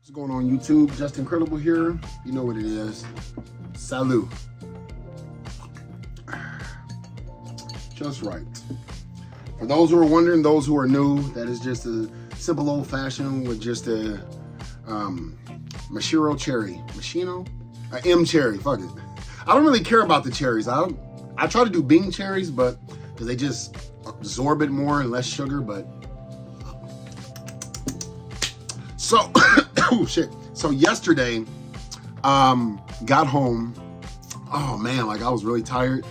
What's going on YouTube? Just Incredible here. You know what it is. Salut. Just right. For those who are wondering, those who are new, that is just a simple old fashioned with just a Mashiro cherry. Machino? M cherry, fuck it. I don't really care about the cherries. I try to do Bing cherries, but because they just absorb it more and less sugar, but so oh shit. So yesterday, got home. Oh man, like I was really tired.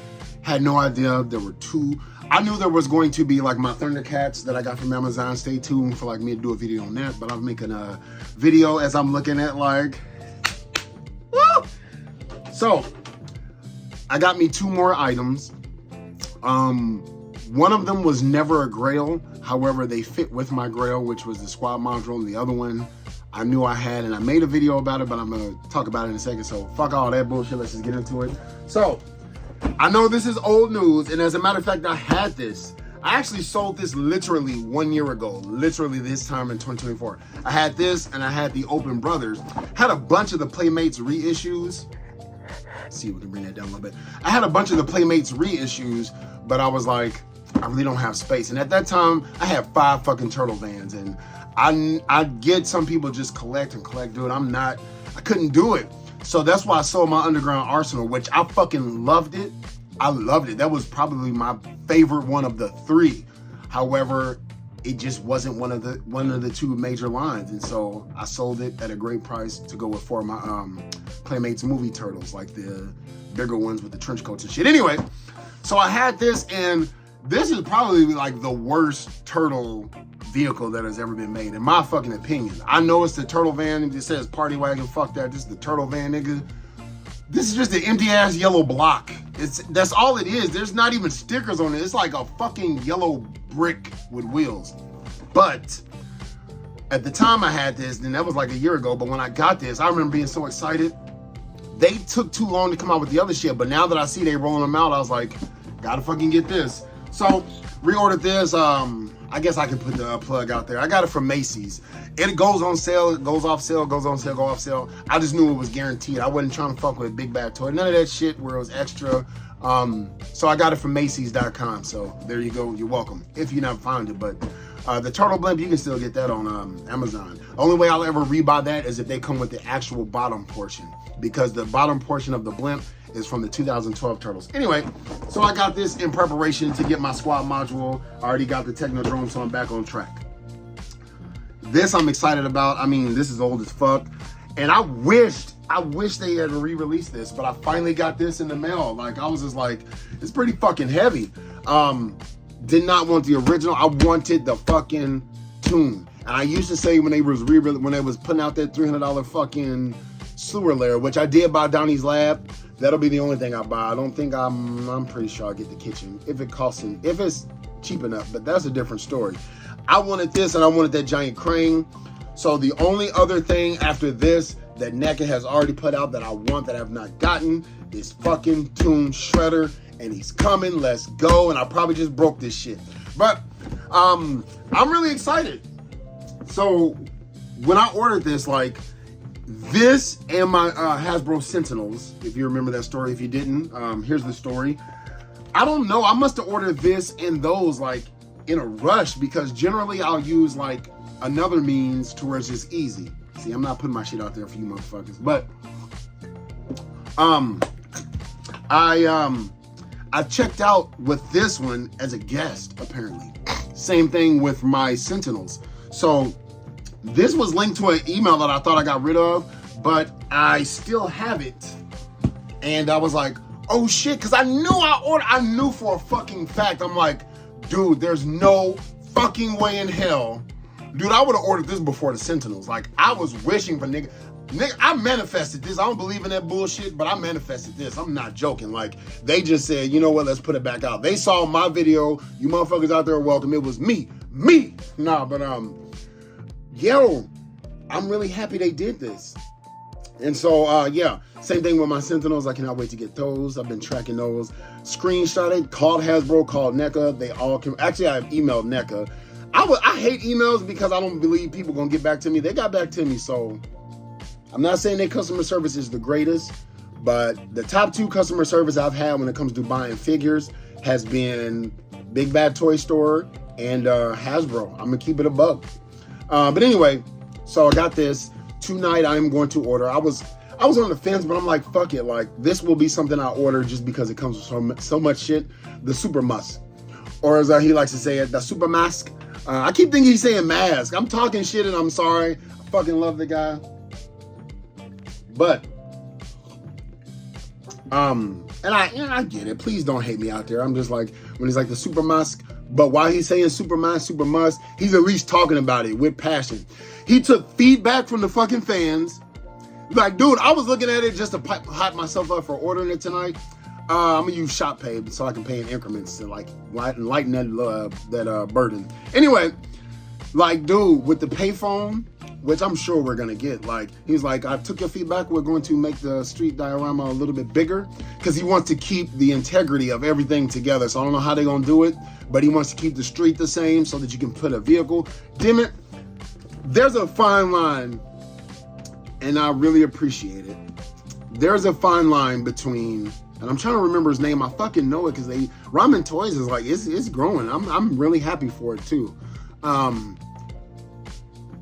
Had no idea there were two. I knew there was going to be like my Thundercats that I got from Amazon. Stay tuned for like me to do a video on that. But I'm making a video as I'm looking at like, woo! So I got me two more items. One of them was never a Grail. However, they fit with my Grail, which was the squad module. And the other one I knew I had, and I made a video about it, but I'm gonna talk about it in a second. So fuck all that bullshit. Let's just get into it. So I know this is old news, and as a matter of fact, I had this. I actually sold this literally 1 year ago, literally this time in 2024. I had this, and I had the Open Brothers. Had a bunch of the Playmates reissues. Let's see if we can bring that down a little bit. I had a bunch of the Playmates reissues, but I was like, I really don't have space. And at that time, I had 5 fucking Turtle Vans, and I get some people just collect, dude. I couldn't do it. So that's why I sold my Underground Arsenal, which I fucking loved it. I loved it. That was probably my favorite one of the 3. However, it just wasn't one of the 2 major lines. And so I sold it at a great price to go with 4 of my Playmates movie turtles, like the bigger ones with the trench coats and shit. Anyway, so I had this, and this is probably like the worst turtle vehicle that has ever been made, in my fucking opinion. I know it's the Turtle Van, it says Party Wagon, fuck that, this is the Turtle Van, nigga. This is just an empty ass yellow block. That's all it is. There's not even stickers on it. It's like a fucking yellow brick with wheels. But at the time I had this, and that was like a year ago, but when I got this, I remember being so excited. They took too long to come out with the other shit, but now that I see they rolling them out, I was like, gotta fucking get this. So reordered this. I guess I can put the plug out there. I got it from Macy's. It goes on sale, it goes off sale, goes on sale, go off sale. I just knew it was guaranteed. I wasn't trying to fuck with a big bad toy. None of that shit where it was extra. So I got it from Macy's.com. So there you go. You're welcome. If you never found it, but the Turtle Blimp, you can still get that on Amazon. Only way I'll ever rebuy that is if they come with the actual bottom portion, because the bottom portion of the blimp is from the 2012 Turtles. Anyway, so I got this in preparation to get my squad module. I already got the Technodrome, so I'm back on track. This I'm excited about. I mean, this is old as fuck. And I wish they had re-released this, but I finally got this in the mail. Like, I was just like, it's pretty fucking heavy. Did not want the original. I wanted the fucking TOON. And I used to say when they was putting out that $300 fucking sewer layer, which I did buy Donnie's Lab. That'll be the only thing I buy. I don't think I'm pretty sure I'll get the kitchen if it's cheap enough, but that's a different story. I wanted this, and I wanted that giant crane. So the only other thing after this that NECA has already put out that I want that I've not gotten is fucking TOON Shredder, and he's coming. Let's go. And I probably just broke this shit, but I'm really excited. So when I ordered this, like, this and my Hasbro Sentinels, if you remember that story. If you didn't, here's the story. I don't know. I must have ordered this and those like in a rush, because generally I'll use like another means to where it's just easy. See, I'm not putting my shit out there for you motherfuckers, but I checked out with this one as a guest, apparently. Same thing with my Sentinels. So this was linked to an email that I thought I got rid of, but I still have it. And I was like, oh shit, because I knew for a fucking fact, I'm like, dude, there's no fucking way in hell. Dude, I would have ordered this before the Sentinels. Like, I was wishing for nigga, I manifested this. I don't believe in that bullshit, but I manifested this. I'm not joking. Like, they just said, you know what, let's put it back out. They saw my video. You motherfuckers out there are welcome. It was me. Nah, but yo, I'm really happy they did this. And so, yeah, same thing with my Sentinels. I cannot wait to get those. I've been tracking those. Screenshotted, called Hasbro, called NECA. They all can. Actually, I emailed NECA. I hate emails because I don't believe people gonna get back to me. They got back to me, so I'm not saying their customer service is the greatest, but the top 2 customer service I've had when it comes to buying figures has been Big Bad Toy Store and Hasbro. I'm gonna keep it a buck. But anyway, so I got this. Tonight I am going to order. I was on the fence, but I'm like, fuck it. Like, this will be something I order just because it comes with so much shit. The Super Musk. Or as he likes to say it, the Super Mask. I keep thinking he's saying mask. I'm talking shit and I'm sorry. I fucking love the guy. But, and I get it. Please don't hate me out there. I'm just like, when he's like the Super Musk. But while he's saying Super Mask, Super Musk, he's at least talking about it with passion. He took feedback from the fucking fans. Like, dude, I was looking at it just to hype myself up for ordering it tonight. I'm gonna use Shop Pay so I can pay in increments to like lighten that burden. Anyway, like, dude, with the payphone, which I'm sure we're gonna get, like, he's like, I took your feedback. We're going to make the street diorama a little bit bigger because he wants to keep the integrity of everything together. So I don't know how they're gonna do it, but he wants to keep the street the same so that you can put a vehicle. Damn it, there's a fine line. And I really appreciate it. There's a fine line between, and I'm trying to remember his name. I fucking know it because Ramen Toys is like, it's growing. I'm really happy for it too. A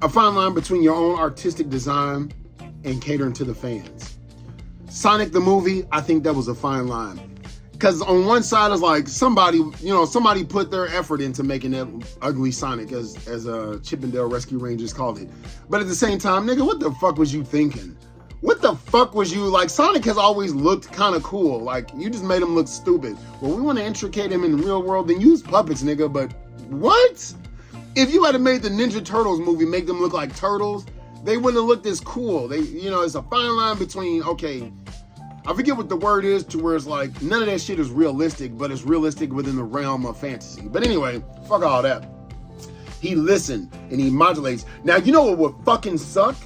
fine line between your own artistic design and catering to the fans. Sonic the movie, I think that was a fine line. Because on one side is like somebody put their effort into making that ugly Sonic, as Chippendale Rescue Rangers called it. But at the same time, nigga, what the fuck was you thinking? What the fuck was you, like, Sonic has always looked kind of cool. Like, you just made him look stupid. Well, we want to intricate him in the real world, then use puppets, nigga. But what? If you had made the Ninja Turtles movie, make them look like turtles, they wouldn't have looked as cool. It's a fine line between, okay, I forget what the word is, to where it's like, none of that shit is realistic, but it's realistic within the realm of fantasy. But anyway, fuck all that. He listened and he modulates. Now, you know what would fucking suck?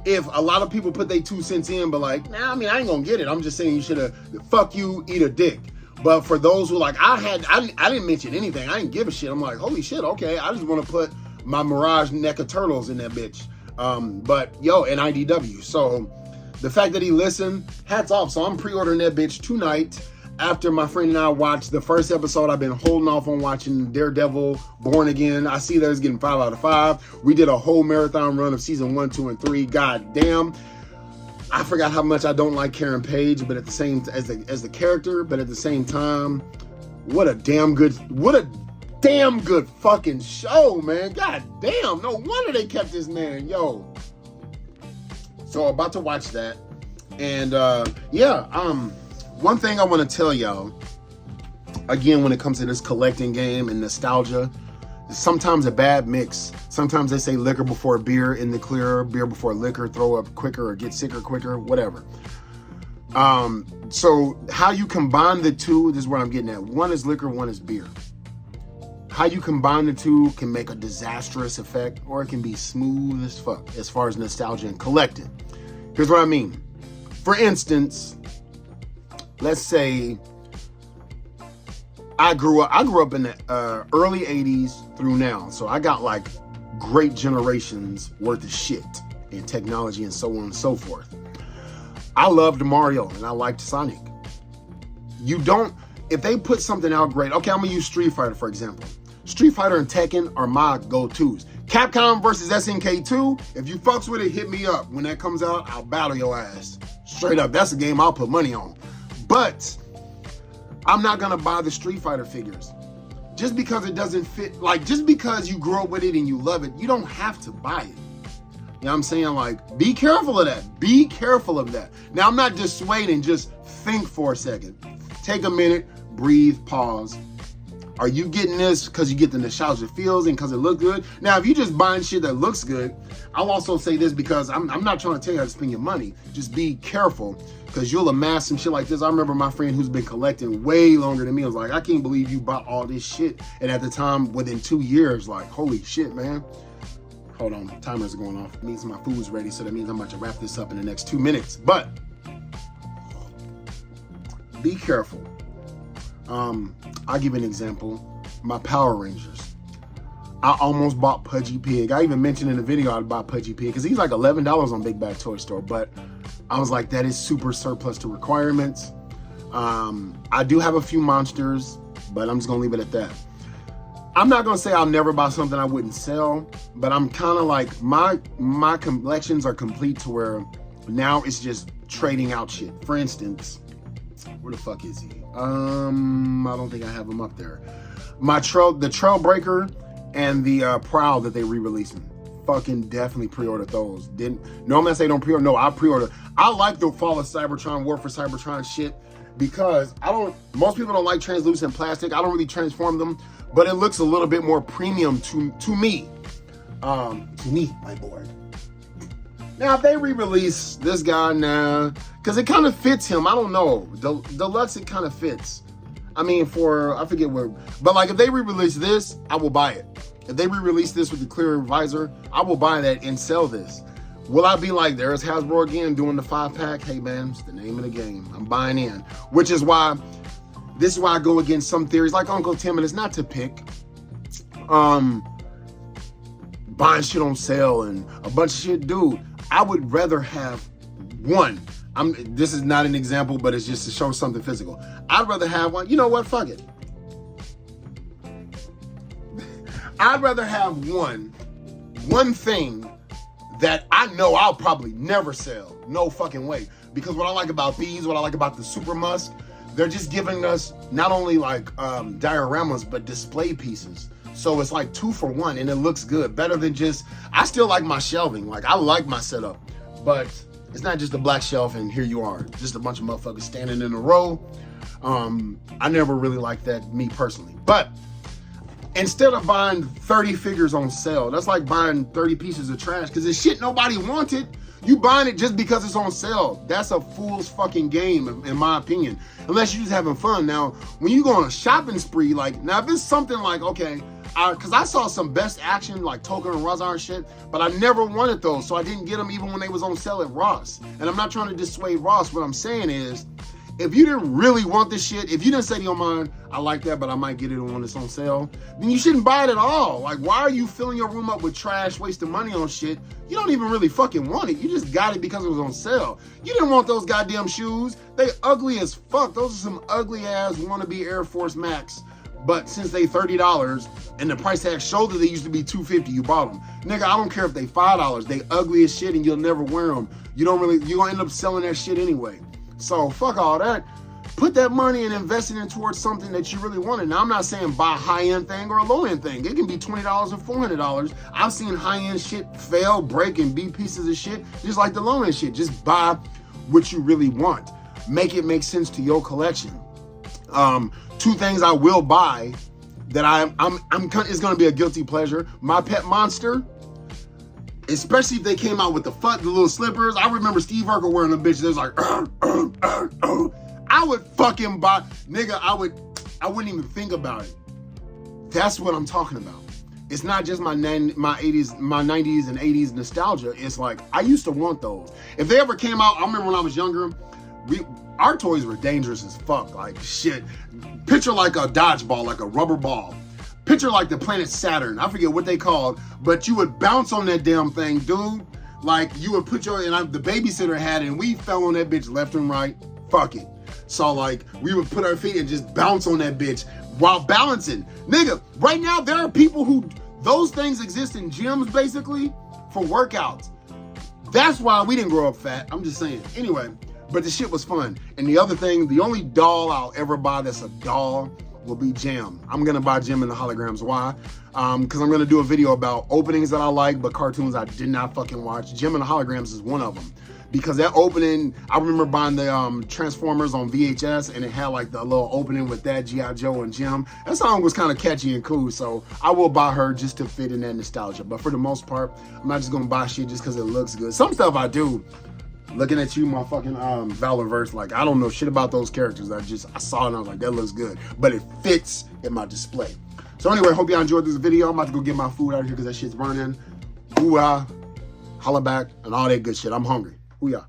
If a lot of people put their 2 cents in, but like, nah, I mean, I ain't gonna get it. I'm just saying you should have, fuck you, eat a dick. But for those who like, I didn't mention anything. I didn't give a shit. I'm like, holy shit, okay. I just want to put my Mirage NECA Turtles in that bitch. But yo, and IDW. So, the fact that he listened, hats off. So I'm pre-ordering that bitch tonight after my friend and I watched the first episode. I've been holding off on watching Daredevil, Born Again. I see that it's getting 5 out of 5. We did a whole marathon run of season 1, 2, and 3. God damn. I forgot how much I don't like Karen Page, but at the same as the character, but at the same time, what a damn good fucking show, man. God damn. No wonder they kept this man, yo. So about to watch that. And one thing I want to tell y'all, again, when it comes to this collecting game and nostalgia, is sometimes a bad mix. Sometimes they say liquor before beer in the clear, beer before liquor, throw up quicker or get sicker quicker, whatever. So how you combine the two, this is where I'm getting at. One is liquor, one is beer. How you combine the two can make a disastrous effect, or it can be smooth as fuck as far as nostalgia and collecting. Here's what I mean. For instance, let's say I grew up in the early 80s through now. So I got like great generations worth of shit in technology and so on and so forth. I loved Mario and I liked Sonic. If they put something out great, okay, I'm gonna use Street Fighter for example. Street Fighter and Tekken are my go-tos. Capcom versus SNK 2, if you fucks with it, hit me up. When that comes out, I'll battle your ass. Straight up, that's a game I'll put money on. But I'm not gonna buy the Street Fighter figures. Just because it doesn't fit, like, just because you grew up with it and you love it, you don't have to buy it. You know what I'm saying? Like, be careful of that. Be careful of that. Now, I'm not dissuading, just think for a second. Take a minute, breathe, pause. Are you getting this because you get the nostalgia feels and because it looks good? Now, if you just buying shit that looks good, I'll also say this because I'm not trying to tell you how to spend your money. Just be careful because you'll amass some shit like this. I remember my friend who's been collecting way longer than me was like, I can't believe you bought all this shit. And at the time, within 2 years, like, holy shit, man. Hold on, timers are going off. It means my food's ready, so that means I'm about to wrap this up in the next 2 minutes. But be careful. I'll give you an example. My Power Rangers. I almost bought Pudgy Pig. I even mentioned in the video I'd buy Pudgy Pig because he's like $11 on Big Bad Toy Store. But I was like, that is super surplus to requirements. I do have a few monsters, but I'm just gonna leave it at that. I'm not gonna say I'll never buy something I wouldn't sell, but I'm kind of like, my collections are complete to where now it's just trading out shit. For instance, where the fuck is he? I don't think I have him up there. The Trailbreaker and the Prowl that they re-releasing. Fucking definitely pre-ordered those. Normally I say don't pre-order. No, I pre-order. I like the Fall of Cybertron, War for Cybertron shit because most people don't like translucent plastic. I don't really transform them, but it looks a little bit more premium to me. My boy. Now, if they re-release this guy now, because it kind of fits him. I don't know. Deluxe, it kind of fits. I mean, I forget where, but like if they re-release this, I will buy it. If they re-release this with the clear visor, I will buy that and sell this. Will I be like, there's Hasbro again doing the 5-pack? Hey man, it's the name of the game. I'm buying in. Which is why, this is why I go against some theories like Uncle Tim, and it's not to pick. Buying shit on sale and a bunch of shit, dude. I would rather have one. This is not an example, but it's just to show something physical. I'd rather have one. You know what? Fuck it. I'd rather have one thing that I know I'll probably never sell. No fucking way. Because what I like about these, what I like about the Super Musk, they're just giving us not only like dioramas, but display pieces. So it's like 2 for 1 and it looks good. Better than just, I still like my shelving. Like I like my setup, but it's not just a black shelf and here you are. Just a bunch of motherfuckers standing in a row. I never really liked that, me personally. But instead of buying 30 figures on sale, that's like buying 30 pieces of trash because it's shit nobody wanted. You buying it just because it's on sale. That's a fool's fucking game, in my opinion. Unless you're just having fun. Now, when you go on a shopping spree, like, now if it's something like, okay, because I saw some best action, like Token and Razar shit, but I never wanted those, so I didn't get them even when they was on sale at Ross. And I'm not trying to dissuade Ross. What I'm saying is, if you didn't really want this shit, if you didn't say to your mind, I like that, but I might get it when it's on sale, then you shouldn't buy it at all. Like, why are you filling your room up with trash, wasting money on shit? You don't even really fucking want it. You just got it because it was on sale. You didn't want those goddamn shoes. They ugly as fuck. Those are some ugly ass wannabe Air Force Max. But since they $30 and the price tag showed that they used to be $250, you bought them. Nigga, I don't care if they $5. They ugly as shit and you'll never wear them. You're gonna end up selling that shit anyway. So fuck all that. Put that money and invest it in towards something that you really wanted. Now, I'm not saying buy a high-end thing or a low-end thing. It can be $20 or $400. I've seen high-end shit fail, break, and be pieces of shit, just like the low-end shit. Just buy what you really want. Make it make sense to your collection. 2 things I will buy that it's gonna be a guilty pleasure. My Pet Monster, especially if they came out with the little slippers. I remember Steve Urkel wearing them bitches. It was like, I would fucking buy, nigga, I wouldn't even think about it. That's what I'm talking about. It's not just my 90s and 80s nostalgia. It's like, I used to want those. If they ever came out, I remember when I was younger, our toys were dangerous as fuck. Like shit. Picture like a dodgeball, like a rubber ball. Picture like the planet Saturn. I forget what they called, but you would bounce on that damn thing, dude. Like you would put the babysitter had it and we fell on that bitch left and right. Fuck it. So like we would put our feet and just bounce on that bitch while balancing. Nigga, right now there are people who, those things exist in gyms basically for workouts. That's why we didn't grow up fat. I'm just saying. Anyway, but the shit was fun. And the other thing, the only doll I'll ever buy that's a doll will be Jim. I'm gonna buy Jim in the holograms. Why? Because I'm gonna do a video about openings that I like, but cartoons I did not fucking watch. Jim in the holograms is one of them. Because that opening, I remember buying the Transformers on VHS and it had like the little opening with that, G.I. Joe and Jim. That song was kind of catchy and cool, so I will buy her just to fit in that nostalgia. But for the most part, I'm not just gonna buy shit just because it looks good. Some stuff I do. Looking at you, my fucking Valorverse, like I don't know shit about those characters. I saw it and I was like, that looks good. But it fits in my display. So anyway, hope y'all enjoyed this video. I'm about to go get my food out of here because that shit's burning. Ooh-ah, holla back, and all that good shit. I'm hungry. Ooh-yeah.